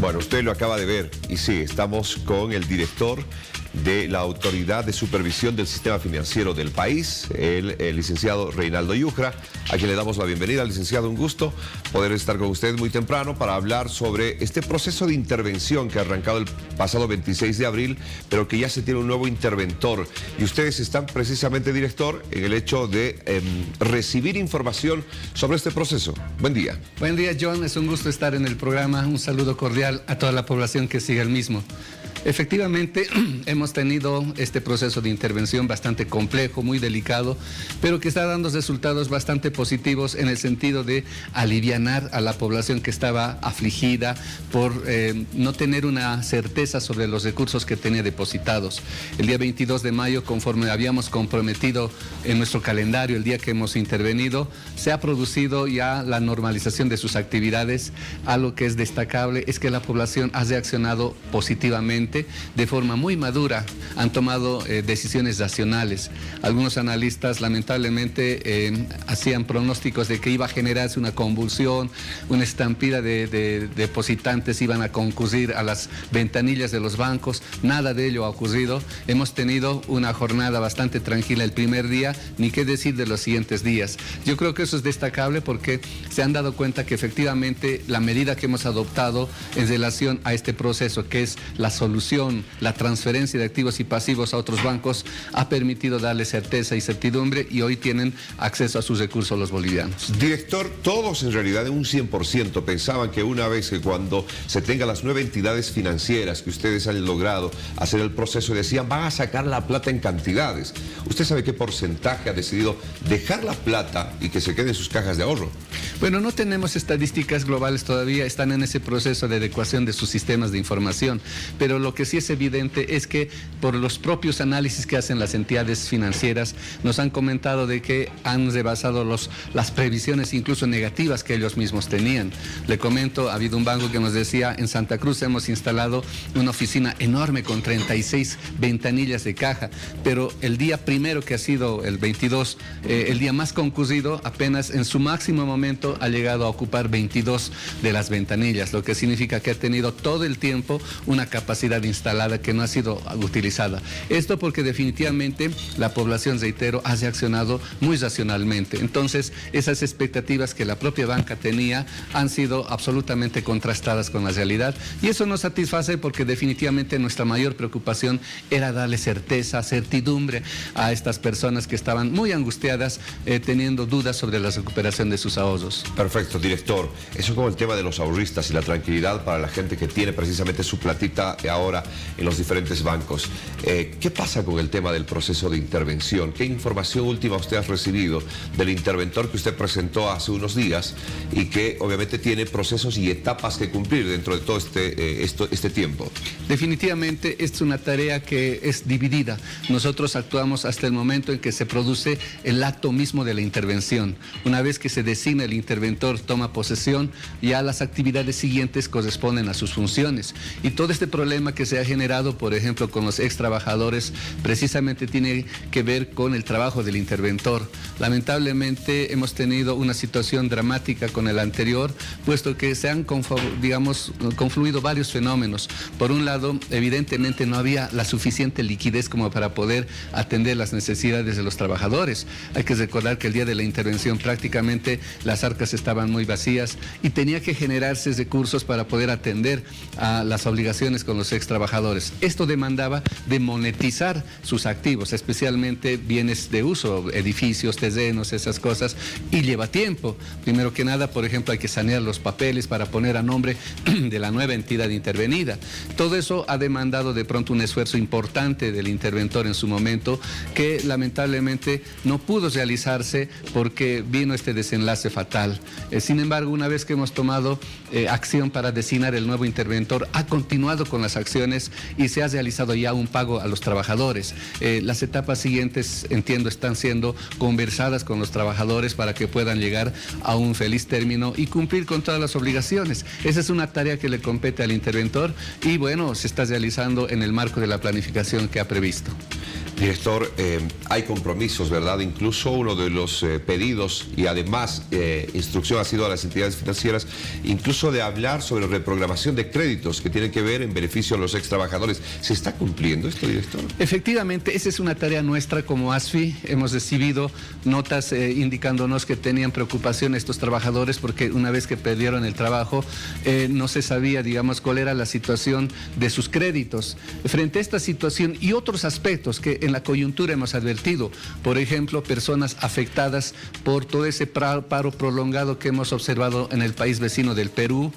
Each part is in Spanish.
Bueno, usted lo acaba de ver y sí, estamos con el director de la Autoridad de Supervisión del Sistema Financiero del país, el licenciado Reinaldo Yujra, a quien le damos la bienvenida. Licenciado, un gusto poder estar con usted muy temprano para hablar sobre este proceso de intervención que ha arrancado el pasado 26 de abril, pero que ya se tiene un nuevo interventor. Y ustedes están precisamente, director, en el hecho de recibir información sobre este proceso. Buen día. Buen día, John. Es un gusto estar en el programa. Un saludo cordial a toda la población que sigue el mismo. Efectivamente, hemos tenido este proceso de intervención bastante complejo, muy delicado, pero que está dando resultados bastante positivos en el sentido de alivianar a la población que estaba afligida por no tener una certeza sobre los recursos que tenía depositados. El día 22 de mayo, conforme habíamos comprometido en nuestro calendario, el día que hemos intervenido, se ha producido ya la normalización de sus actividades. Algo que es destacable es que la población ha reaccionado positivamente, de forma muy madura, han tomado decisiones racionales. Algunos analistas lamentablemente hacían pronósticos de que iba a generarse una convulsión, una estampida de depositantes iban a concurrir a las ventanillas de los bancos. Nada de ello ha ocurrido. Hemos tenido una jornada bastante tranquila el primer día, ni qué decir de los siguientes días. Yo creo que eso es destacable porque se han dado cuenta que efectivamente la medida que hemos adoptado en relación a este proceso, que es la solución, la transferencia de activos y pasivos a otros bancos, ha permitido darle certeza y certidumbre, y hoy tienen acceso a sus recursos los bolivianos. Director, todos en realidad en un 100% pensaban que una vez que cuando se tengan las 9 entidades financieras que ustedes han logrado hacer el proceso, decían van a sacar la plata en cantidades. ¿Usted sabe qué porcentaje ha decidido dejar la plata y que se quede en sus cajas de ahorro? Bueno, no tenemos estadísticas globales todavía, están en ese proceso de adecuación de sus sistemas de información, pero lo que sí es evidente es que por los propios análisis que hacen las entidades financieras nos han comentado de que han rebasado las previsiones incluso negativas que ellos mismos tenían. Le comento, ha habido un banco que nos decía, en Santa Cruz hemos instalado una oficina enorme con 36 ventanillas de caja, pero el día primero, que ha sido el 22, el día más concurrido, apenas en su máximo momento ha llegado a ocupar 22 de las ventanillas, lo que significa que ha tenido todo el tiempo una capacidad instalada que no ha sido utilizada. Esto porque definitivamente la población, reitero, ha reaccionado muy racionalmente. Entonces, esas expectativas que la propia banca tenía han sido absolutamente contrastadas con la realidad, y eso nos satisface porque definitivamente nuestra mayor preocupación era darle certeza, certidumbre a estas personas que estaban muy angustiadas, teniendo dudas sobre la recuperación de sus ahorros. Perfecto, director. Eso con el tema de los ahorristas y la tranquilidad para la gente que tiene precisamente su platita ahora en los diferentes bancos. ¿Qué pasa con el tema del proceso de intervención? ¿Qué información última usted ha recibido del interventor que usted presentó hace unos días y que obviamente tiene procesos y etapas que cumplir dentro de todo este tiempo? Definitivamente es una tarea que es dividida. Nosotros actuamos hasta el momento en que se produce el acto mismo de la intervención. Una vez que se designa el interventor, toma posesión, ya las actividades siguientes corresponden a sus funciones. Y todo este problema que se ha generado, por ejemplo, con los ex trabajadores, precisamente tiene que ver con el trabajo del interventor. Lamentablemente hemos tenido una situación dramática con el anterior, puesto que se han confluido varios fenómenos. Por un lado, evidentemente no había la suficiente liquidez como para poder atender las necesidades de los trabajadores. Hay que recordar que el día de la intervención prácticamente las arcas estaban muy vacías y tenía que generarse recursos para poder atender a las obligaciones con los ex trabajadores. Esto demandaba de monetizar sus activos, especialmente bienes de uso, edificios, terrenos, esas cosas, y lleva tiempo. Primero que nada, por ejemplo, hay que sanear los papeles para poner a nombre de la nueva entidad intervenida. Todo eso ha demandado de pronto un esfuerzo importante del interventor en su momento, que lamentablemente no pudo realizarse porque vino este desenlace fatal. Sin embargo, una vez que hemos tomado acción para designar el nuevo interventor, ha continuado con las acciones y se ha realizado ya un pago a los trabajadores. Las etapas siguientes, entiendo, están siendo conversadas con los trabajadores para que puedan llegar a un feliz término y cumplir con todas las obligaciones. Esa es una tarea que le compete al interventor y bueno, se está realizando en el marco de la planificación que ha previsto. Director, hay compromisos, ¿verdad? Incluso uno de los pedidos y además instrucción ha sido a las entidades financieras, incluso de hablar sobre reprogramación de créditos que tienen que ver en beneficio a los ex trabajadores. ¿Se está cumpliendo esto, director? Efectivamente, esa es una tarea nuestra como ASFI. Hemos recibido notas indicándonos que tenían preocupación estos trabajadores porque una vez que perdieron el trabajo no se sabía, digamos, cuál era la situación de sus créditos. Frente a esta situación y otros aspectos que en la coyuntura hemos advertido, por ejemplo, personas afectadas por todo ese paro prolongado que hemos observado en el país vecino del Perú,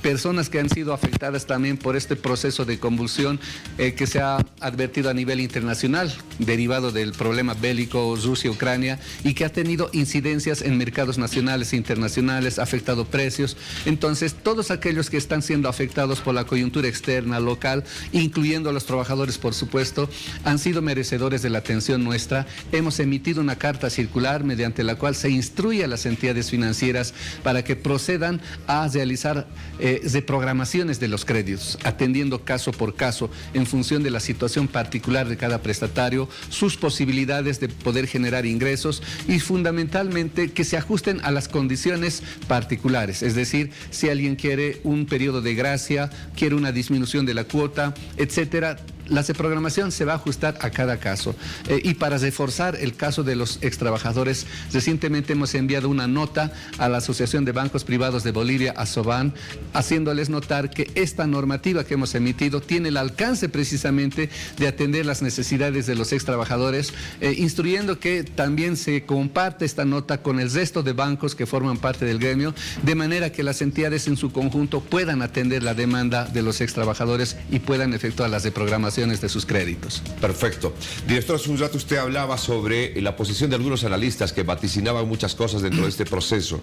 personas que han sido afectadas también por este proceso de convulsión que se ha advertido a nivel internacional, derivado del problema bélico Rusia-Ucrania y que ha tenido incidencias en mercados nacionales e internacionales, ha afectado precios. Entonces, todos aquellos que están siendo afectados por la coyuntura externa, local, incluyendo a los trabajadores, por supuesto, han sido merecedores de la atención nuestra. Hemos emitido una carta circular mediante la cual se instruye a las entidades financieras para que procedan a realizar reprogramaciones de los créditos, atendiendo caso por caso en función de la situación particular de cada prestatario, sus posibilidades de poder generar ingresos y fundamentalmente que se ajusten a las condiciones particulares. Es decir, si alguien quiere un periodo de gracia, quiere una disminución de la cuota, etcétera, la reprogramación se va a ajustar a cada caso. Y para reforzar el caso de los extrabajadores, recientemente hemos enviado una nota a la Asociación de Bancos Privados de Bolivia, ASOBAN, haciéndoles notar que esta normativa que hemos emitido tiene el alcance precisamente de atender las necesidades de los extrabajadores, instruyendo que también se comparte esta nota con el resto de bancos que forman parte del gremio, de manera que las entidades en su conjunto puedan atender la demanda de los extrabajadores y puedan efectuar las reprogramaciones de sus créditos. Perfecto. Director, hace un rato usted hablaba sobre la posición de algunos analistas que vaticinaban muchas cosas dentro de este proceso.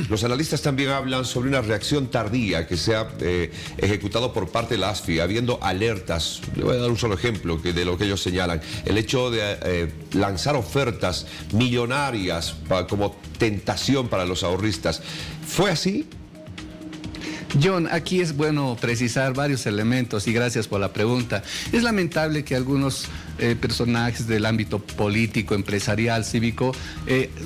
Los analistas también hablan sobre una reacción tardía que se ha ejecutado por parte de la ASFI, habiendo alertas. Le voy a dar un solo ejemplo de lo que ellos señalan. El hecho de lanzar ofertas millonarias como tentación para los ahorristas. ¿Fue así? John, aquí es bueno precisar varios elementos y gracias por la pregunta. Es lamentable que algunos personajes del ámbito político, empresarial, cívico,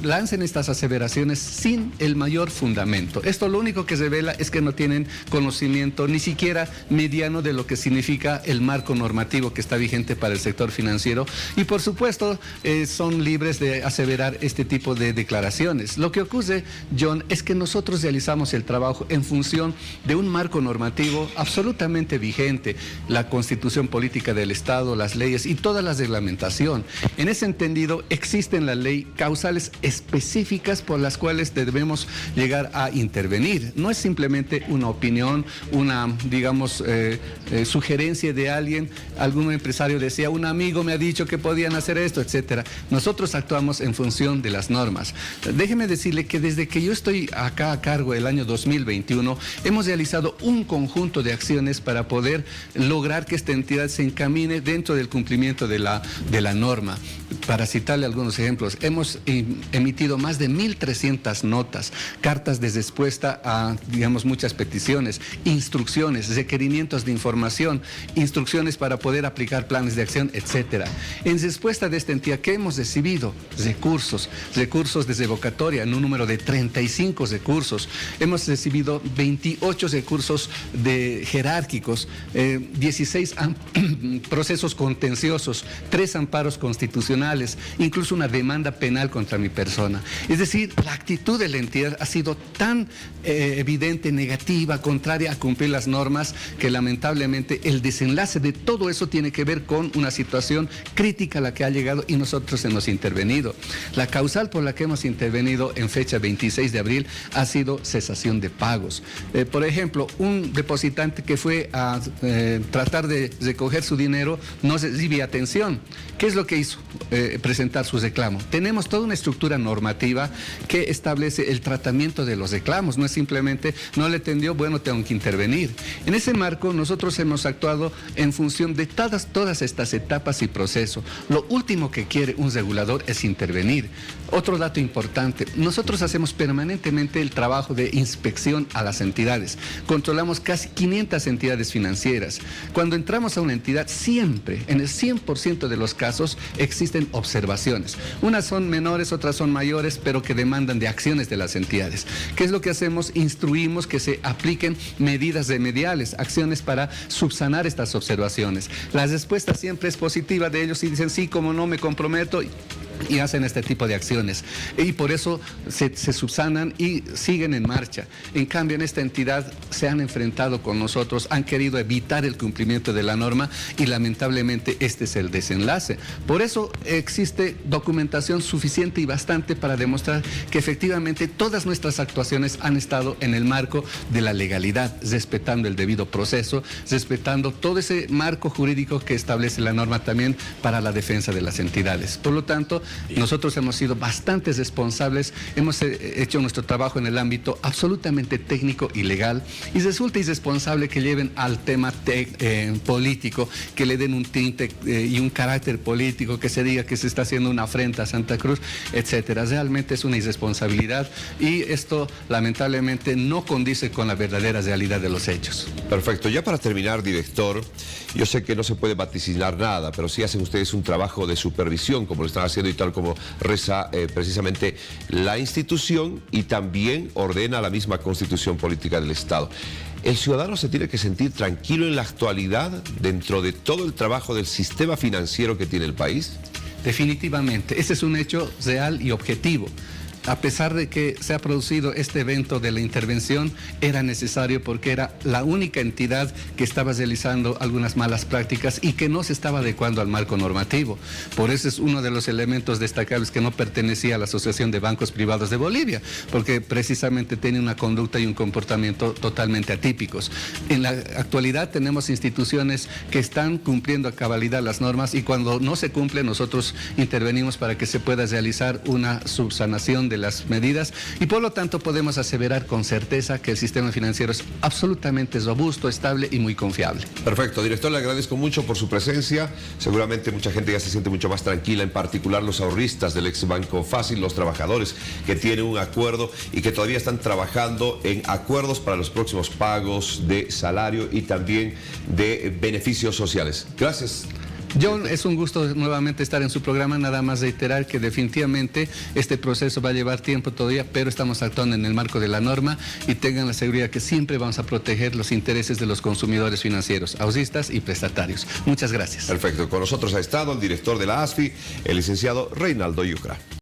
lancen estas aseveraciones sin el mayor fundamento. Esto lo único que revela es que no tienen conocimiento ni siquiera mediano de lo que significa el marco normativo que está vigente para el sector financiero y por supuesto son libres de aseverar este tipo de declaraciones. Lo que ocurre, John, es que nosotros realizamos el trabajo en función de un marco normativo absolutamente vigente, la Constitución Política del Estado, las leyes y toda la reglamentación. En ese entendido, existe en la ley causales específicas por las cuales debemos llegar a intervenir. No es simplemente una opinión, una, digamos, sugerencia de alguien. Algún empresario decía, un amigo me ha dicho que podían hacer esto, etcétera. Nosotros actuamos en función de las normas. Déjeme decirle que desde que yo estoy acá a cargo el año 2021, hemos realizado un conjunto de acciones para poder lograr que esta entidad se encamine dentro del cumplimiento de la norma. Para citarle algunos ejemplos, hemos emitido más de 1.300 notas, cartas de respuesta a, digamos, muchas peticiones, instrucciones, requerimientos de información, instrucciones para poder aplicar planes de acción, etcétera. En respuesta de esta entidad, ¿qué hemos recibido? Recursos de revocatoria, en un número de 35 recursos. Hemos recibido 28 recursos jerárquicos, 16 procesos contenciosos, 3 amparos constitucionales, incluso una demanda penal contra mi persona. Es decir, la actitud de la entidad ha sido tan evidente, negativa, contraria a cumplir las normas, que lamentablemente el desenlace de todo eso tiene que ver con una situación crítica a la que ha llegado y nosotros hemos intervenido. La causal por la que hemos intervenido en fecha 26 de abril ha sido cesación de pagos. Por ejemplo, un depositante que fue a tratar de recoger su dinero no recibía atención. ¿Qué es lo que hizo? Presentar su reclamo. Tenemos toda una estructura normativa que establece el tratamiento de los reclamos. No es simplemente, no le atendió, bueno, tengo que intervenir. En ese marco, nosotros hemos actuado en función de todas estas etapas y procesos. Lo último que quiere un regulador es intervenir. Otro dato importante, nosotros hacemos permanentemente el trabajo de inspección a las entidades. Controlamos casi 500 entidades financieras. Cuando entramos a una entidad, siempre, en el 100% 10% de los casos existen observaciones. Unas son menores, otras son mayores, pero que demandan de acciones de las entidades. ¿Qué es lo que hacemos? Instruimos que se apliquen medidas remediales, acciones para subsanar estas observaciones. La respuesta siempre es positiva de ellos y dicen, sí, como no, me comprometo, y hacen este tipo de acciones. Y por eso se subsanan y siguen en marcha. En cambio, en esta entidad se han enfrentado con nosotros, han querido evitar el cumplimiento de la norma y lamentablemente este es el desenlace. Por eso existe documentación suficiente y bastante para demostrar que efectivamente todas nuestras actuaciones han estado en el marco de la legalidad, respetando el debido proceso, respetando todo ese marco jurídico que establece la norma también para la defensa de las entidades. Por lo tanto, nosotros hemos sido bastante responsables, hemos hecho nuestro trabajo en el ámbito absolutamente técnico y legal, y resulta irresponsable que lleven al tema político, que le den un tinte y un carácter político, que se diga que se está haciendo una afrenta a Santa Cruz, etcétera. Realmente es una irresponsabilidad y esto lamentablemente no condice con la verdadera realidad de los hechos. Perfecto. Ya para terminar, director, yo sé que no se puede vaticinar nada, pero sí hacen ustedes un trabajo de supervisión, como lo están haciendo y tal como reza precisamente la institución y también ordena la misma constitución política del Estado. ¿El ciudadano se tiene que sentir tranquilo en la actualidad dentro de todo el trabajo del sistema financiero que tiene el país? Definitivamente, ese es un hecho real y objetivo. A pesar de que se ha producido este evento de la intervención, era necesario porque era la única entidad que estaba realizando algunas malas prácticas y que no se estaba adecuando al marco normativo. Por eso es uno de los elementos destacables que no pertenecía a la Asociación de Bancos Privados de Bolivia, porque precisamente tiene una conducta y un comportamiento totalmente atípicos. En la actualidad tenemos instituciones que están cumpliendo a cabalidad las normas y cuando no se cumple nosotros intervenimos para que se pueda realizar una subsanación de las medidas y por lo tanto podemos aseverar con certeza que el sistema financiero es absolutamente robusto, estable y muy confiable. Perfecto, director, le agradezco mucho por su presencia. Seguramente mucha gente ya se siente mucho más tranquila, en particular los ahorristas del ex Banco Fácil, los trabajadores que tienen un acuerdo y que todavía están trabajando en acuerdos para los próximos pagos de salario y también de beneficios sociales. Gracias. John, es un gusto nuevamente estar en su programa, nada más reiterar que definitivamente este proceso va a llevar tiempo todavía, pero estamos actuando en el marco de la norma y tengan la seguridad que siempre vamos a proteger los intereses de los consumidores financieros, ahorristas y prestatarios. Muchas gracias. Perfecto, con nosotros ha estado el director de la ASFI, el licenciado Reinaldo Yucra.